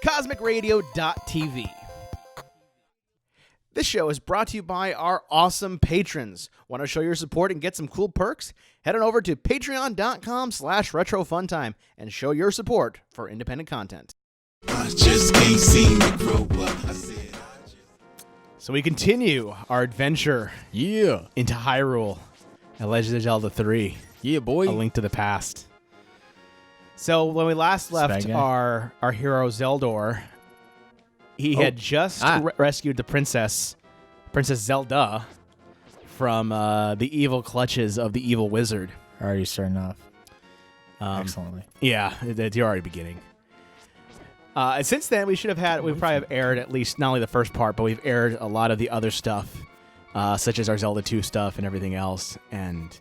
CosmicRadio.TV. This show is brought to you by our awesome patrons. Want to show your support and get some cool perks? Head on over to patreon.com/retrofuntime and show your support for independent content. I just can't seem to grow up. So we continue our adventure into Hyrule at Legend of Zelda 3. Yeah, boy. A Link to the Past. So when we last left our hero Zeldor, he had just rescued the Princess Zelda, from the evil clutches of the evil wizard. Already starting off excellently. Yeah, you're already beginning. Since then, we probably have aired at least not only the first part, but we've aired a lot of the other stuff, such as our Zelda 2 stuff and everything else. And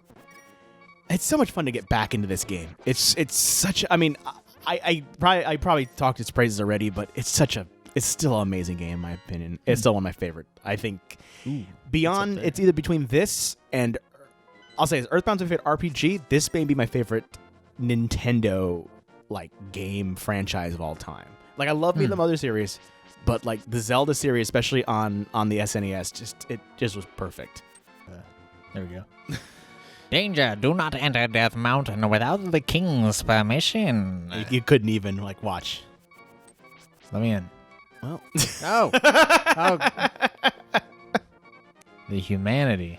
it's so much fun to get back into this game. It's such. I mean, I probably talked its praises already, but it's still an amazing game in my opinion. It's still one of my favorite. I think beyond it's either between this and I'll say Earthbound's my favorite RPG. This may be my favorite Nintendo game franchise of all time. Like I love the other series, but like the Zelda series, especially on the SNES, it just was perfect. There we go. Danger! Do not enter Death Mountain without the king's permission. You couldn't even watch. Let me in. Well, no. The humanity.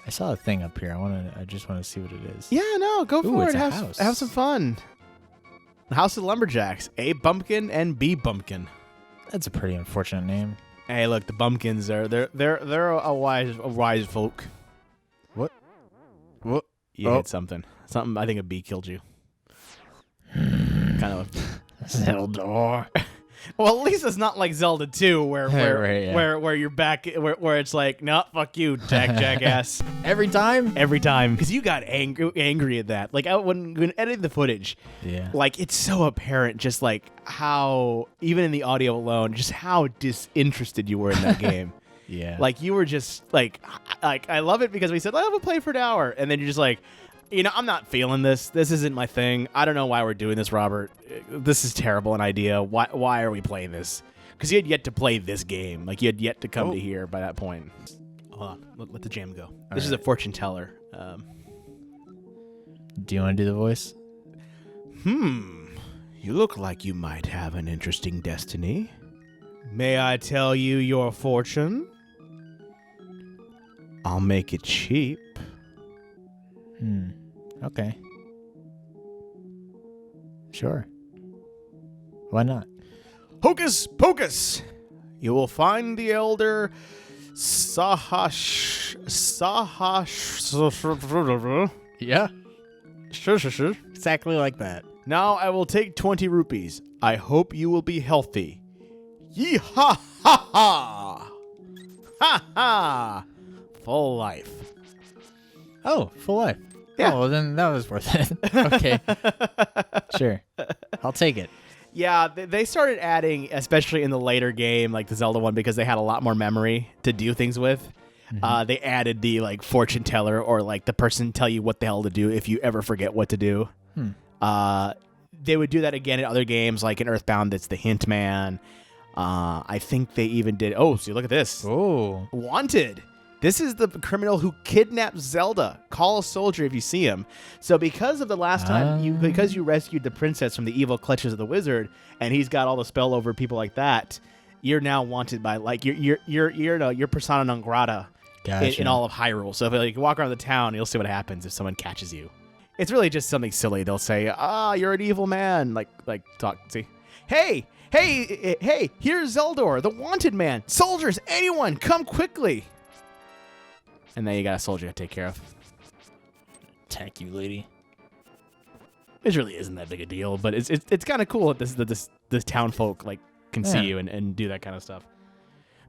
I saw a thing up here. I just want to see what it is. Yeah, no, go for it's it. a house. Have some fun. The House of Lumberjacks, A Bumpkin and B Bumpkin. That's a pretty unfortunate name. Hey, look, the Bumpkins they're a wise folk. What? You hit something. I think a bee killed you. Kind of. Zeldor. Well, at least it's not like Zelda 2 where you're back where it's like, no, fuck you, jackass. Every time? Every time. Because you got angry at that. Like when editing the footage, it's so apparent just like how, even in the audio alone, just how disinterested you were in that game. Yeah. Like you were just like I love it because we said, we'll play for an hour. And then you're just like, I'm not feeling this. This isn't my thing. I don't know why we're doing this, Robert. This is terrible an idea. Why are we playing this? Because you had yet to play this game. Like, you had yet to come to here by that point. Hold on. Let the jam go. This is a fortune teller. Do you want to do the voice? You look like you might have an interesting destiny. May I tell you your fortune? I'll make it cheap. Okay. Sure. Why not? Hocus pocus! You will find the elder Sahash. Yeah. Sure. Exactly like that. Now I will take 20 rupees. I hope you will be healthy. Yee ha ha ha! Ha ha! Full life. Oh, full life. Yeah. Oh, well, then that was worth it. Okay. Sure. I'll take it. Yeah, they started adding, especially in the later game, like the Zelda one, because they had a lot more memory to do things with. They added the fortune teller or the person tell you what the hell to do if you ever forget what to do. They would do that again in other games, like in Earthbound, that's the Hint Man. I think they even did. Oh, see, look at this. Oh. Wanted. This is the criminal who kidnapped Zelda. Call a soldier if you see him. So because of the last time, because you rescued the princess from the evil clutches of the wizard, and he's got all the spell over people like that, you're now wanted by you're persona non grata in all of Hyrule. So if you walk around the town, you'll see what happens if someone catches you. It's really just something silly. They'll say, you're an evil man. See, hey, here's Zeldor, the wanted man. Soldiers, anyone, come quickly. And then you got a soldier to take care of. Attack you, lady. It really isn't that big a deal, but it's kind of cool that this town folk can see you and do that kind of stuff.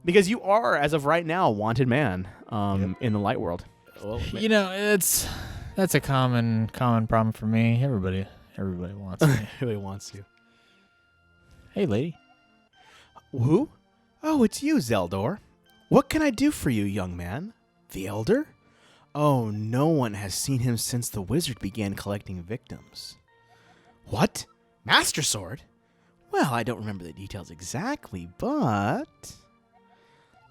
Because you are, as of right now, a wanted man in the light world. Well, that's a common problem for me. Everybody wants me. Everybody wants you. Hey, lady. Who? Oh, it's you, Zeldor. What can I do for you, young man? The Elder? Oh, no one has seen him since the wizard began collecting victims. What? Master Sword? Well, I don't remember the details exactly, but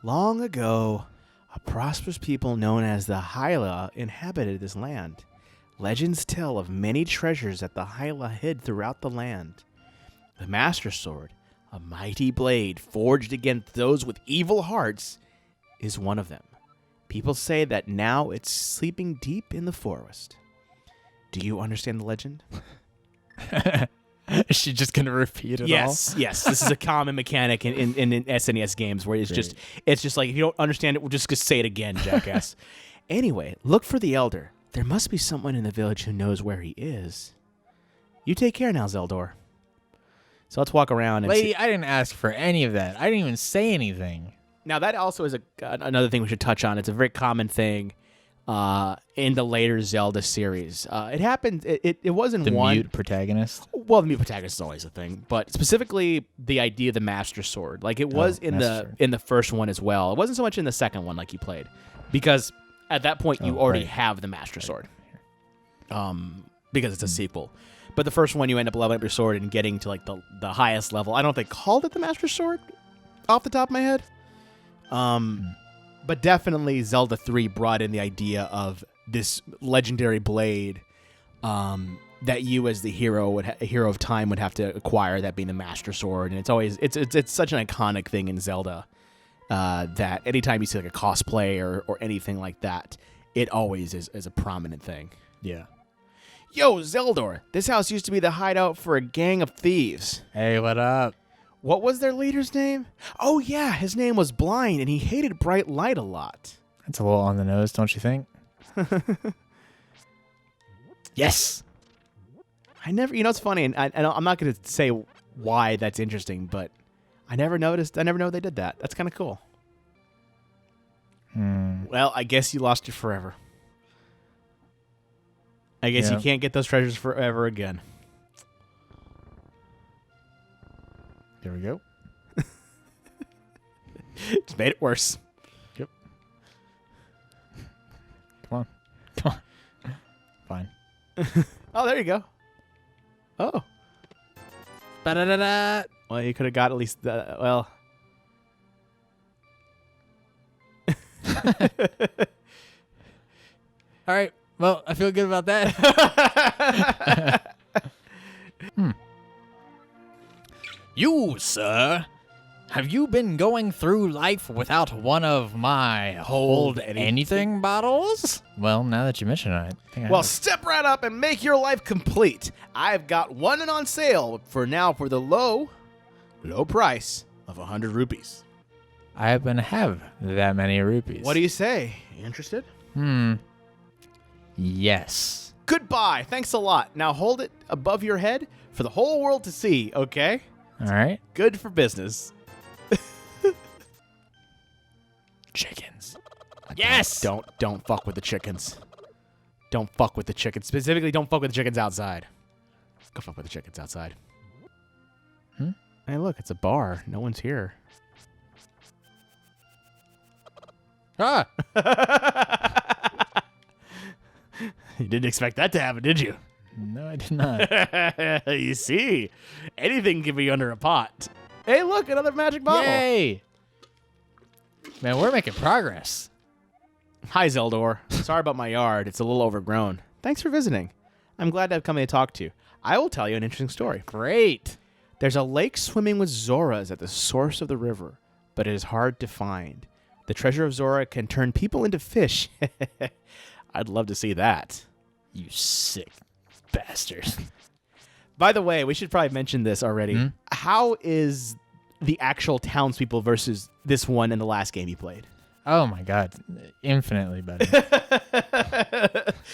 long ago, a prosperous people known as the Hyla inhabited this land. Legends tell of many treasures that the Hyla hid throughout the land. The Master Sword, a mighty blade forged against those with evil hearts, is one of them. People say that now it's sleeping deep in the forest. Do you understand the legend? Is she just gonna repeat it all? Yes. This is a common mechanic in SNES games where it's just like if you don't understand it, we'll just say it again, jackass. Anyway, look for the Elder. There must be someone in the village who knows where he is. You take care now, Zeldor. So let's walk around and Lady, I didn't ask for any of that. I didn't even say anything. Now that also is another thing we should touch on. It's a very common thing in the later Zelda series. It happened. It wasn't The one mute protagonist. Well, the mute protagonist is always a thing, but specifically the idea of the Master Sword, like it was in the first one as well. It wasn't so much in the second one like you played, because at that point you already have the Master Sword, because it's a sequel. But the first one you end up leveling up your sword and getting to like the highest level. I don't know if they called it the Master Sword, off the top of my head. But definitely Zelda 3 brought in the idea of this legendary blade that you as the hero hero of time would have to acquire, that being the Master Sword. And it's such an iconic thing in Zelda that anytime you see like a cosplay or anything like that, it always is a prominent thing. Yeah. Yo, Zeldor, this house used to be the hideout for a gang of thieves. Hey, what up? What was their leader's name? Oh, yeah, his name was Blind, and he hated bright light a lot. That's a little on the nose, don't you think? Yes. It's funny, and I'm not going to say why that's interesting, but I never know they did that. That's kind of cool. Well, I guess you lost it forever. I guess you can't get those treasures forever again. There we go. Just made it worse. Yep. Come on. Fine. Oh, there you go. Oh. Ba-da-da-da. Well, you could have got at least the... Well... All right. Well, I feel good about that. You, sir, have you been going through life without one of my hold anything bottles? Well, now that you mention it, I think I Well, have. step right up and make your life complete. I've got one on sale for the low price of 100 rupees. I happen to have that many rupees. What do you say? You interested? Yes. Goodbye. Thanks a lot. Now hold it above your head for the whole world to see, okay? All right. Good for business. Chickens. Yes. Don't fuck with the chickens. Don't fuck with the chickens. Specifically, don't fuck with the chickens outside. Go fuck with the chickens outside. Hey, look, it's a bar. No one's here. Ah. You didn't expect that to happen, did you? No, I did not. You see, anything can be under a pot. Hey, look, another magic bottle. Yay. Man, we're making progress. Hi, Zeldor. Sorry about my yard. It's a little overgrown. Thanks for visiting. I'm glad to have come to talk to you. I will tell you an interesting story. Great. There's a lake swimming with Zoras at the source of the river, but it is hard to find. The treasure of Zora can turn people into fish. I'd love to see that. You sick bastard. By the way, we should probably mention this already. How is the actual townspeople versus this one in the last game you played? Oh my god, infinitely better.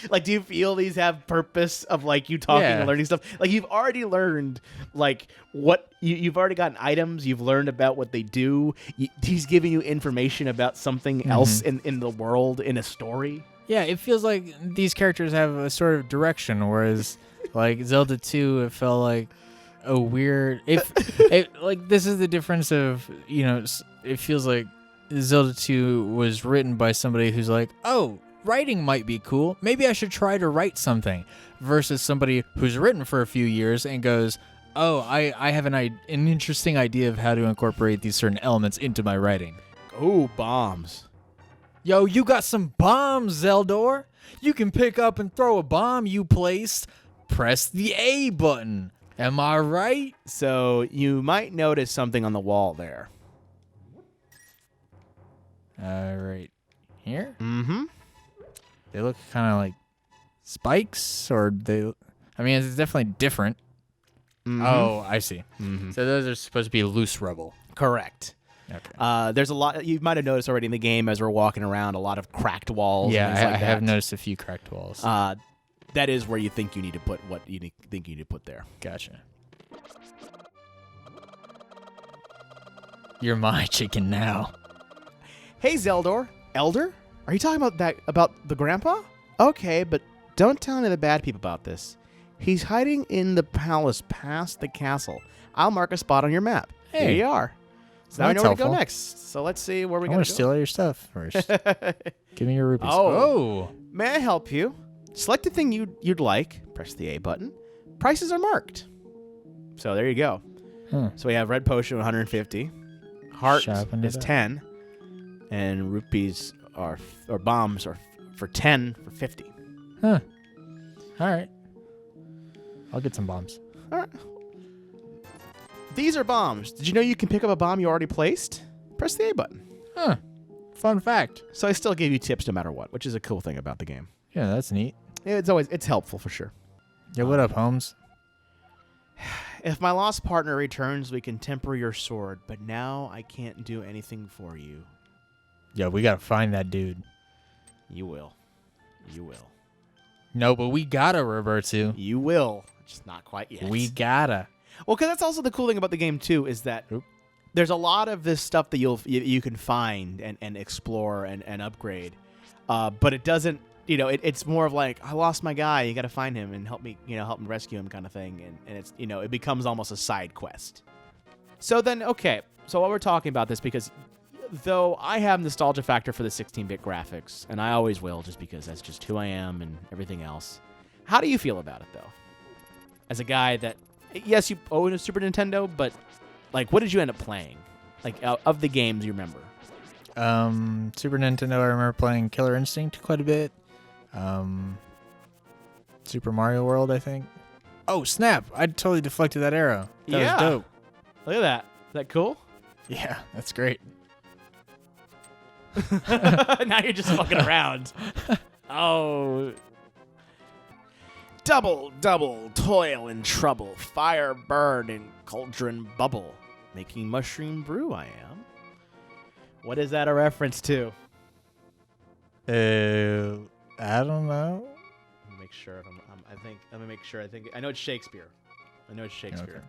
Like, do you feel these have purpose of like you talking and learning stuff? Like, you've already learned like what you've already gotten items. You've learned about what they do. He's giving you information about something else in the world, in a story. Yeah, it feels like these characters have a sort of direction, whereas like Zelda 2, it felt like a weird. Like this is the difference of, you know, it feels like Zelda 2 was written by somebody who's like, oh, writing might be cool. Maybe I should try to write something. Versus somebody who's written for a few years and goes, Oh, I have an interesting idea of how to incorporate these certain elements into my writing. Ooh, bombs. Yo, you got some bombs, Zeldor. You can pick up and throw a bomb you placed. Press the A button. Am I right? So you might notice something on the wall there. Right here? Mm-hmm. They look kind of like spikes, or they... I mean, it's definitely different. Mm-hmm. Oh, I see. Mm-hmm. So those are supposed to be loose rubble. Correct. Okay. There's a lot. You might have noticed already in the game as we're walking around, a lot of cracked walls. Yeah, and things like I have that. noticed a few cracked walls. That is where you think you need to put what you think you need to put there. Gotcha. You're my chicken now. Hey, Zeldor. Elder? Are you talking about the grandpa? Okay, but don't tell any of the bad people about this. He's hiding in the palace past the castle. I'll mark a spot on your map. Hey. Here you are. So now we know That's where to go helpful. next. So let's see where we I gotta want go. to steal all your stuff first. Give me your rupees. Oh. May I help you? Select the thing you'd like. Press the A button. Prices are marked. So there you go. Huh. So we have red potion 150. Heart Sharpened is it up. 10. And rupees or bombs are for 10 for 50. Huh. All right. I'll get some bombs. All right. These are bombs. Did you know you can pick up a bomb you already placed? Press the A button. Huh. Fun fact. So I still give you tips no matter what, which is a cool thing about the game. Yeah, that's neat. It's helpful for sure. Yeah, what up, Holmes? If my lost partner returns, we can temper your sword, but now I can't do anything for you. Yo, we gotta find that dude. You will. You will. No, but we gotta, Roberto. You will. Just not quite yet. We gotta. Well, because that's also the cool thing about the game, too, is that there's a lot of this stuff that you can find and explore and upgrade. But it doesn't, it's more of like, I lost my guy, you got to find him and help me rescue him kind of thing. And it's, it becomes almost a side quest. So then, okay. So while we're talking about this, because though I have nostalgia factor for the 16-bit graphics, and I always will just because that's just who I am and everything else. How do you feel about it, though? As a guy that, yes, you own a Super Nintendo, but, like, what did you end up playing? Like, of the games you remember? Super Nintendo, I remember playing Killer Instinct quite a bit. Super Mario World, I think. Oh, snap. I totally deflected that arrow. That was dope. Look at that. Is that cool? Yeah, that's great. Now you're just fucking around. Oh. Double, toil and trouble, fire burn and cauldron bubble, making mushroom brew I am. What is that a reference to? I don't know. Let me make sure. I know it's Shakespeare. Okay.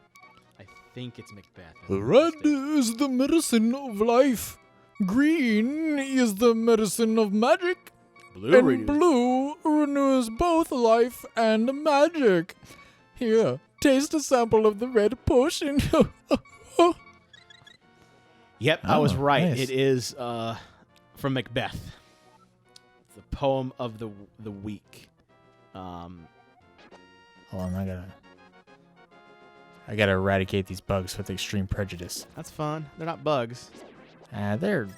I think it's Macbeth. Red is the medicine of life. Green is the medicine of magic. Blue renews both life and magic. Here, taste a sample of the red potion. Yep, I was right. Nice. It is from Macbeth. The poem of the week. Hold on, I gotta eradicate these bugs with extreme prejudice. That's fun. They're not bugs. They're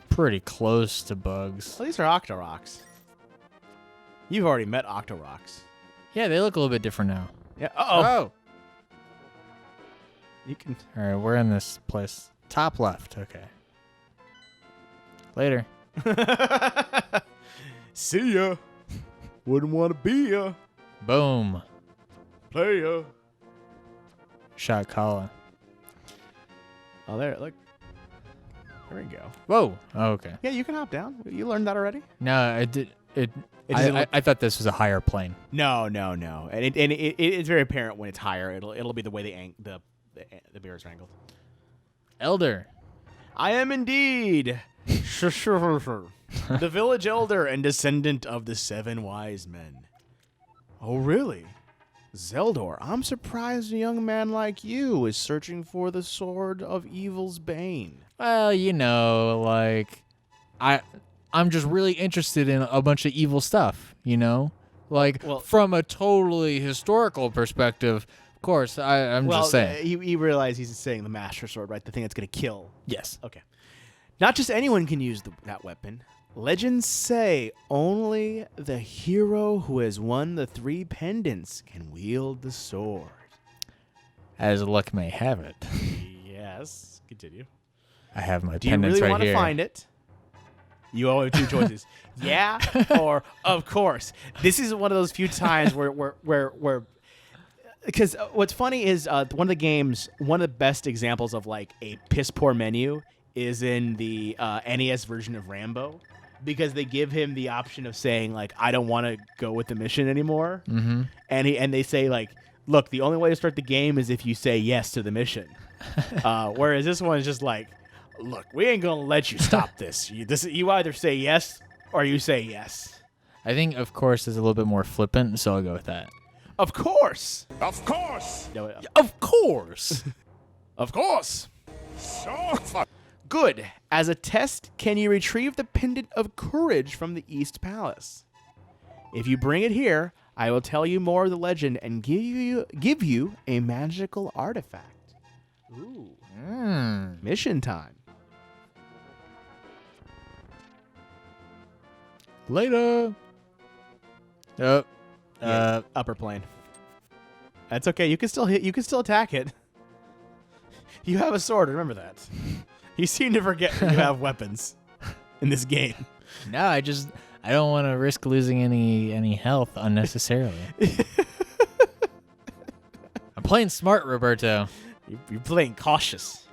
pretty close to bugs. Well, these are Octoroks. You've already met Octoroks. Yeah, they look a little bit different now. Yeah. Uh-oh. You can. All right, we're in this place. Top left. Okay. Later. See ya. Wouldn't want to be ya. Boom. Play ya. Shot Kala. Oh, there. Look. There we go. Whoa. Oh, okay. Yeah, you can hop down. You learned that already? No, I did. doesn't I thought this was a higher plane. No. And it's very apparent when it's higher. It'll be the way the bears are angled. Elder. I am indeed the village elder and descendant of the 7 wise men. Oh, really? Zeldor, I'm surprised a young man like you is searching for the sword of evil's bane. Well, I'm just really interested in a bunch of evil stuff, Like, Well- from a totally historical perspective, course. I'm just saying. He realized he's saying the Master Sword, right? The thing that's going to kill. Yes. Okay. Not just anyone can use that weapon. Legends say only the hero who has won the 3 pendants can wield the sword. As luck may have it. Yes. Continue. I have my Do you pendants really right want to here. find it? You only have 2 choices. Yeah or of course. This is one of those few times where because what's funny is one of the best examples of like a piss poor menu is in the NES version of Rambo, because they give him the option of saying like, I don't want to go with the mission anymore. Mm-hmm. And they say like, look, the only way to start the game is if you say yes to the mission. Whereas this one is just like, look, we ain't gonna let you stop this. You either say yes or you say yes. I think, of course, is a little bit more flippant, so I'll go with that. Of course. Of course. No, Of course. of course. So fun. Good. As a test, can you retrieve the Pendant of Courage from the East Palace? If you bring it here, I will tell you more of the legend and give you a magical artifact. Ooh. Mission time. Later. Oh. Upper plane. That's okay. You can still hit. You can still attack it. You have a sword. Remember that. You seem to forget that you have weapons in this game. No, I don't want to risk losing any health unnecessarily. I'm playing smart, Roberto. You're playing cautious.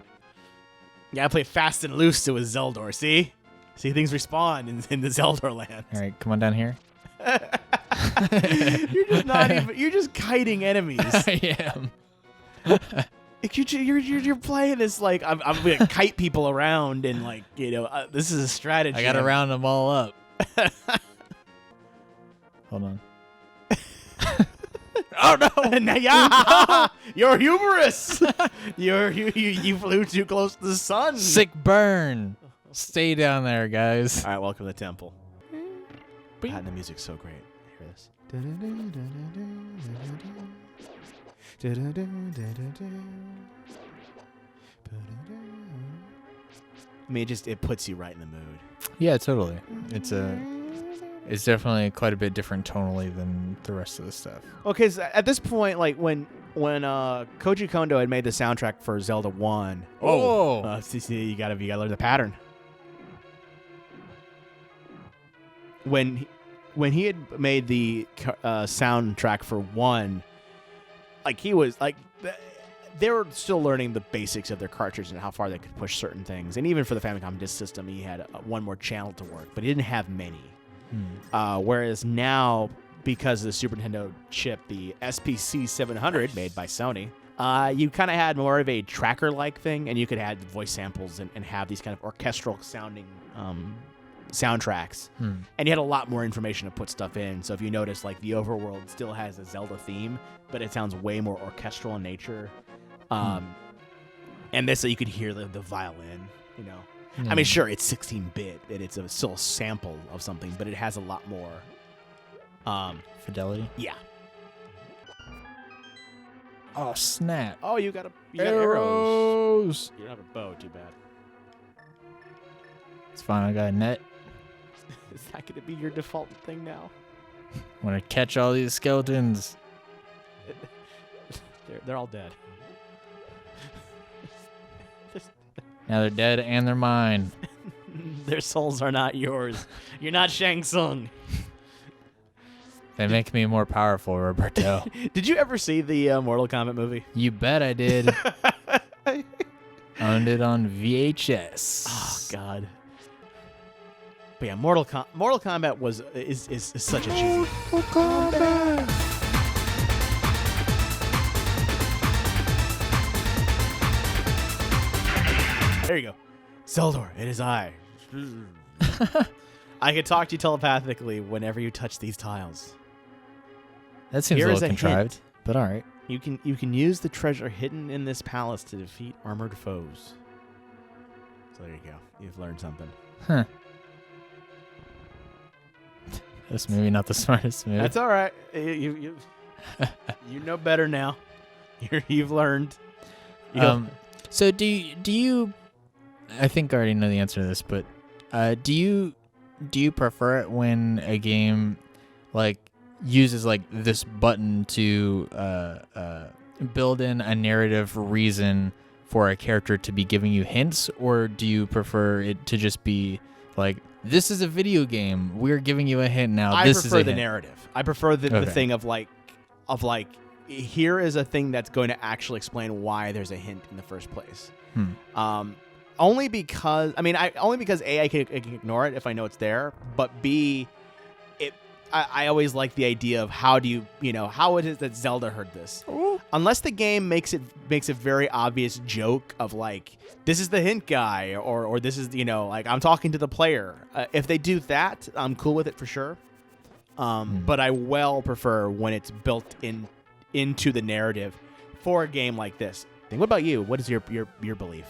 You gotta play fast and loose to a Zeldor. See things respawn in the Zeldor land. All right, come on down here. You're just not even. You're just kiting enemies. I am. You're playing this like I'm gonna kite people around and like this is a strategy. I gotta round them all up. Hold on. Oh no! Yeah, you're humorous. You flew too close to the sun. Sick burn. Stay down there, guys. All right, welcome to the temple. God, the music's so great. Hear this. I mean, it puts you right in the mood. Yeah, totally. It's definitely quite a bit different tonally than the rest of the stuff. Well, because at this point, like when Koji Kondo had made the soundtrack for Zelda 1. See, you gotta learn the pattern. When he had made the soundtrack for 1, like he was like they were still learning the basics of their cartridge and how far they could push certain things. And even for the Famicom Disk System, he had one more channel to work, but he didn't have many. Whereas now, because of the Super Nintendo chip, the SPC 700 made by Sony, you kind of had more of a tracker-like thing, and you could add voice samples and have these kind of orchestral-sounding soundtracks. And you had a lot more information to put stuff in. So if you notice, like the overworld still has a Zelda theme, but it sounds way more orchestral in nature. And this, so you could hear the violin, I mean, sure, it's 16-bit, and it's still a sample of something, but it has a lot more fidelity. Yeah. Oh snap! Oh, you got arrows. You don't have a bow. Too bad. It's fine. I got a net. Is that going to be your default thing now? I'm gonna catch all these skeletons. They're all dead. Now they're dead and they're mine. Their souls are not yours. You're not Shang Tsung. They make me more powerful, Roberto. Did you ever see the Mortal Kombat movie? You bet I did. Owned it on VHS. Oh God. But yeah, Mortal Kombat is such a cheesy. Mortal Kombat. There you go. Zeldor, it is I. I can talk to you telepathically whenever you touch these tiles. That seems Here a is little a contrived, hint. but all right. You can use the treasure hidden in this palace to defeat armored foes. So there you go. You've learned something. Huh. That's maybe not the smartest move. That's all right. You know better now. You've learned. So do you? I think I already know the answer to this, but do you prefer it when a game like uses like this button to build in a narrative reason for a character to be giving you hints, or do you prefer it to just be like, this is a video game, we're giving you a hint now? I This prefer is a the hint. narrative. I prefer the thing of like here is a thing that's going to actually explain why there's a hint in the first place. Only because A, I can ignore it if I know it's there, but B, I always like the idea of how it is that Zelda heard this. Ooh. Unless the game makes a very obvious joke of like, this is the hint guy, or this is, like I'm talking to the player. If they do that, I'm cool with it for sure. But I well prefer when it's built into the narrative for a game like this. What about you? What is your belief?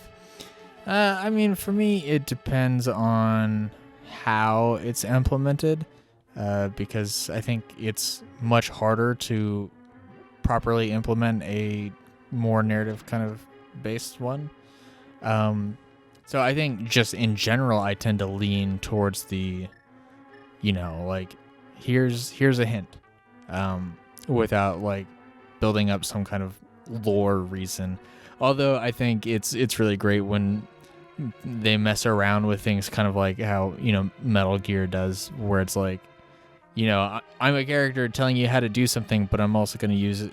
I mean, for me, it depends on how it's implemented. Because I think it's much harder to properly implement a more narrative kind of based one. So I think just in general, I tend to lean towards the, like, here's a hint, without like building up some kind of lore reason. Although I think it's really great when they mess around with things, kind of like how Metal Gear does, where it's like, I'm a character telling you how to do something, but I'm also going to use it,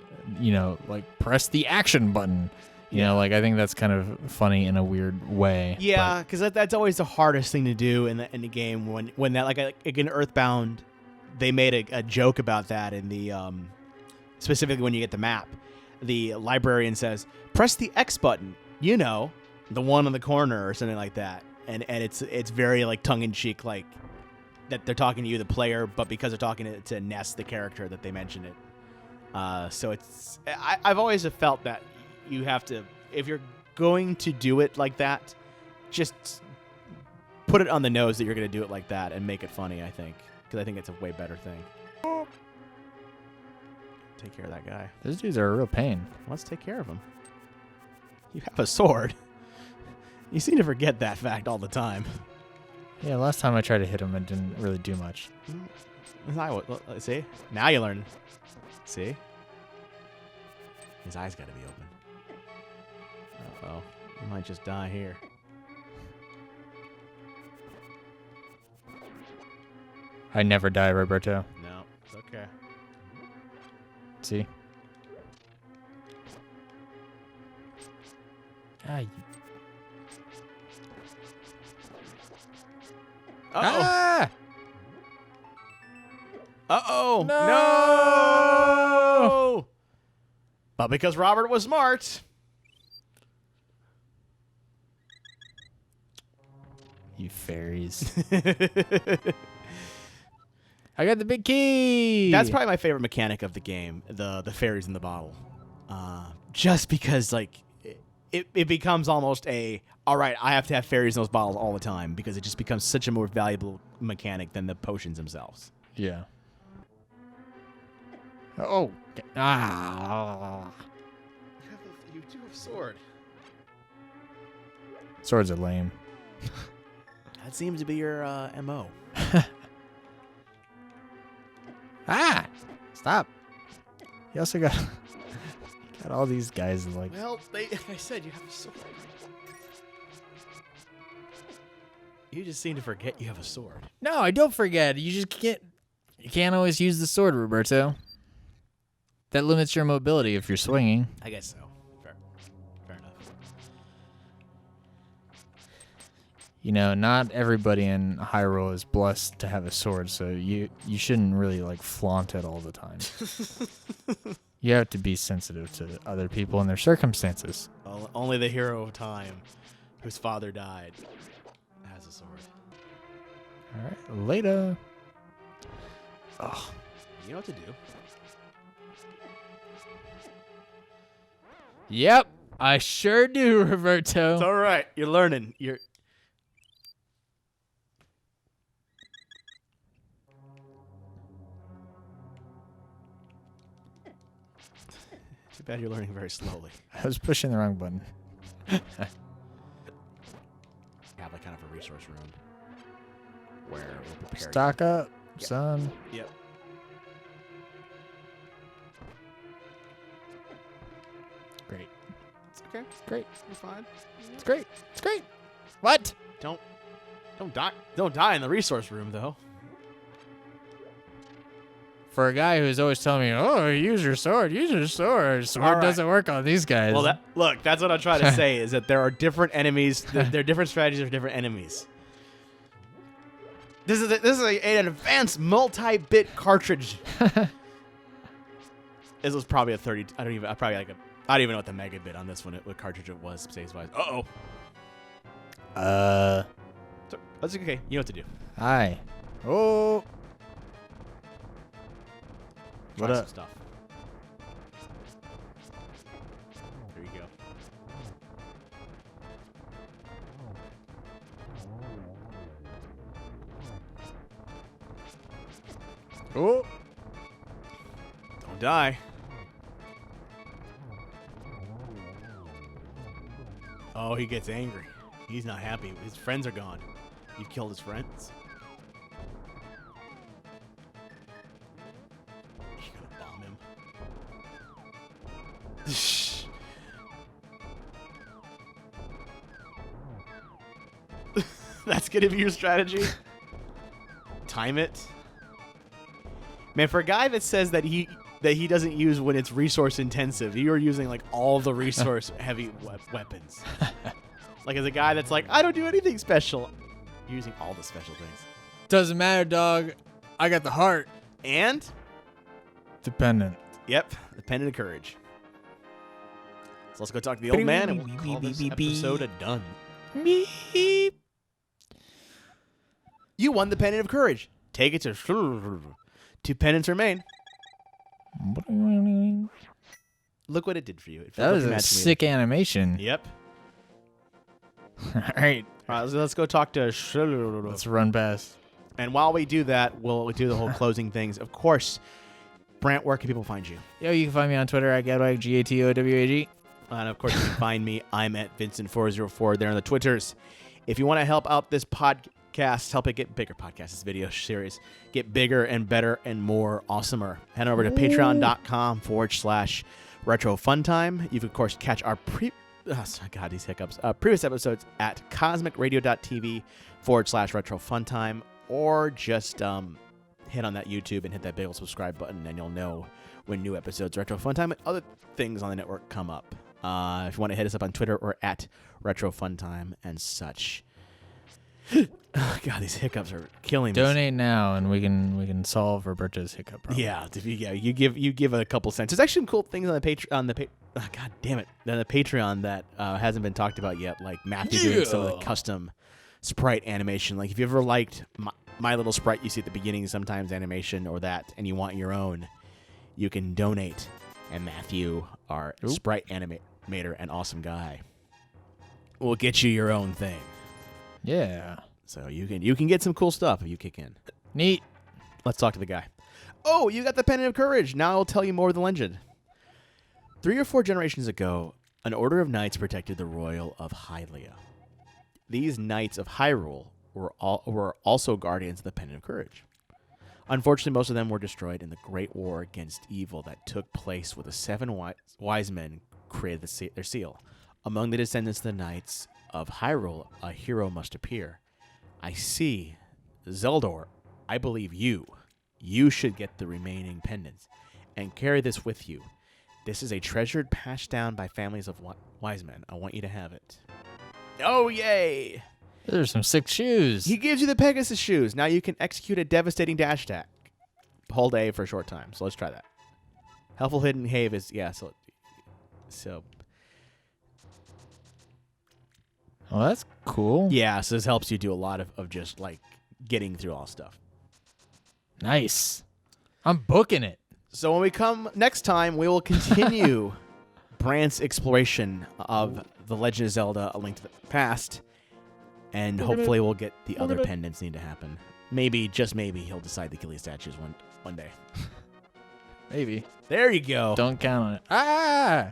like press the action button. Like I think that's kind of funny in a weird way. Yeah, because that's always the hardest thing to do in the game. When that like in Earthbound, they made a joke about that in the specifically when you get the map, the librarian says, "Press the X button," the one on the corner or something like that, and it's very like tongue in cheek, like that they're talking to you, the player, but because they're talking to Ness, the character, that they mention it. So I've always felt that you have to, if you're going to do it like that, just put it on the nose that you're going to do it like that and make it funny, I think. Because I think it's a way better thing. Take care of that guy. Those dudes are a real pain. Let's take care of him. You have a sword. You seem to forget that fact all the time. Yeah, last time I tried to hit him, it didn't really do much. See? Now you learn. See? His eyes got to be open. Uh-oh. He might just die here. I never die, Roberto. No, it's okay. See? Ah, Uh-oh. Ah! Uh-oh. No! But because Robert was smart. You fairies. I got the big key! That's probably my favorite mechanic of the game, the fairies in the bottle. Just because, like, it becomes almost all right, I have to have fairies in those bottles all the time, because it just becomes such a more valuable mechanic than the potions themselves. Yeah. Oh. Ah. You do have a sword. Swords are lame. That seems to be your MO. Ah! Stop. You also got all these guys like... Well, like I said, you have a sword. You just seem to forget you have a sword. No, I don't forget. You just can't... You can't always use the sword, Roberto. That limits your mobility if you're swinging. I guess so. Fair enough. Not everybody in Hyrule is blessed to have a sword, so you shouldn't really like flaunt it all the time. You have to be sensitive to other people and their circumstances. Only the hero of time, whose father died, has a sword. All right, later. Oh, you know what to do. Yep, I sure do, Roberto. It's all right. You're learning. Too bad you're learning very slowly. I was pushing the wrong button. Have like kind of a resource room where we'll prepare. Stock up, Yep. son. Yep. Great. It's okay. Great. You're fine. It's great. It's great. What? Don't die. Don't die in the resource room though. For a guy who's always telling me, "Oh, use your sword. Use your sword. Sword All right. doesn't work on these guys." Well, that's what I'm trying to say is that there are different enemies. There are different strategies for different enemies. This is an advanced multi-bit cartridge. This was probably a 30. I don't even know what the megabit on this one. What cartridge it was space wise. That's okay. You know what to do. Hi. Oh. Try What some up? stuff. There you go. Oh. Don't die. Oh, he gets angry. He's not happy. His friends are gone. You've killed his friends. You're gonna bomb him. That's gonna be your strategy? Time it? Man, for a guy that says that he doesn't use when it's resource intensive, you're using like all the resource heavy weapons. Like as a guy that's like, I don't do anything special. You're using all the special things. Doesn't matter, dog. I got the heart. And? Dependent. Yep, the pendant of courage. So let's go talk to the old man and we'll call this episode a done. Beep. You won the pendant of courage. Take it to 2 pendants remain. Look what it did for you. It That was felt a like sick animation. Yep. All right. All right, let's go talk to. Let's run past. And while we do that, we'll do the whole closing things. Of course, Brandt, where can people find you? Yo, you can find me on Twitter at Gadwag, GATOWAG. And of course, you can find me. I'm at Vincent404 there on the Twitters. If you want to help out this podcast, help it get bigger this video series, get bigger and better and more awesomer, head over to patreon.com/retrofuntime. You can, of course, catch our previous episodes at CosmicRadio.TV /retrofuntime, or just hit on that YouTube and hit that big old subscribe button, and you'll know when new episodes of Retro Funtime and other things on the network come up. If you want to hit us up on Twitter or at Retro Funtime and such. Oh, God, these hiccups are killing me. Donate now, and we can solve Roberto's hiccup problem. Yeah, you give a couple cents. There's actually some cool things on the God damn it, on the Patreon that hasn't been talked about yet, like Matthew doing some of the custom sprite animation. Like if you ever liked my little sprite you see at the beginning sometimes animation or that, and you want your own, you can donate. And Matthew, our sprite animator and awesome guy, will get you your own thing. Yeah. So you can get some cool stuff if you kick in. Neat. Let's talk to the guy. Oh, you got the pendant of courage. Now I'll tell you more of the legend. 3 or 4 generations ago, an order of knights protected the royal of Hyrule. These knights of Hyrule were also guardians of the pendant of courage. Unfortunately, most of them were destroyed in the great war against evil that took place when the 7 wise men created their seal. Among the descendants of the knights of Hyrule, a hero must appear. I see. Zeldor, I believe you. You should get the remaining pendants and carry this with you. This is a treasured passed down by families of wise men. I want you to have it. Oh, yay! Those are some sick shoes. He gives you the Pegasus shoes. Now you can execute a devastating dash attack. Hold A for a short time. So let's try that. Helpful Hidden Have is, yeah, so. Oh, that's cool. Yeah, so this helps you do a lot of just, like, getting through all stuff. Nice. I'm booking it. So when we come next time, we will continue Brandt's exploration of The Legend of Zelda: A Link to the Past, and hopefully we'll get the other pendants need to happen. Maybe, just maybe, he'll decide to kill these statues one day. Maybe. There you go. Don't count on it. Ah!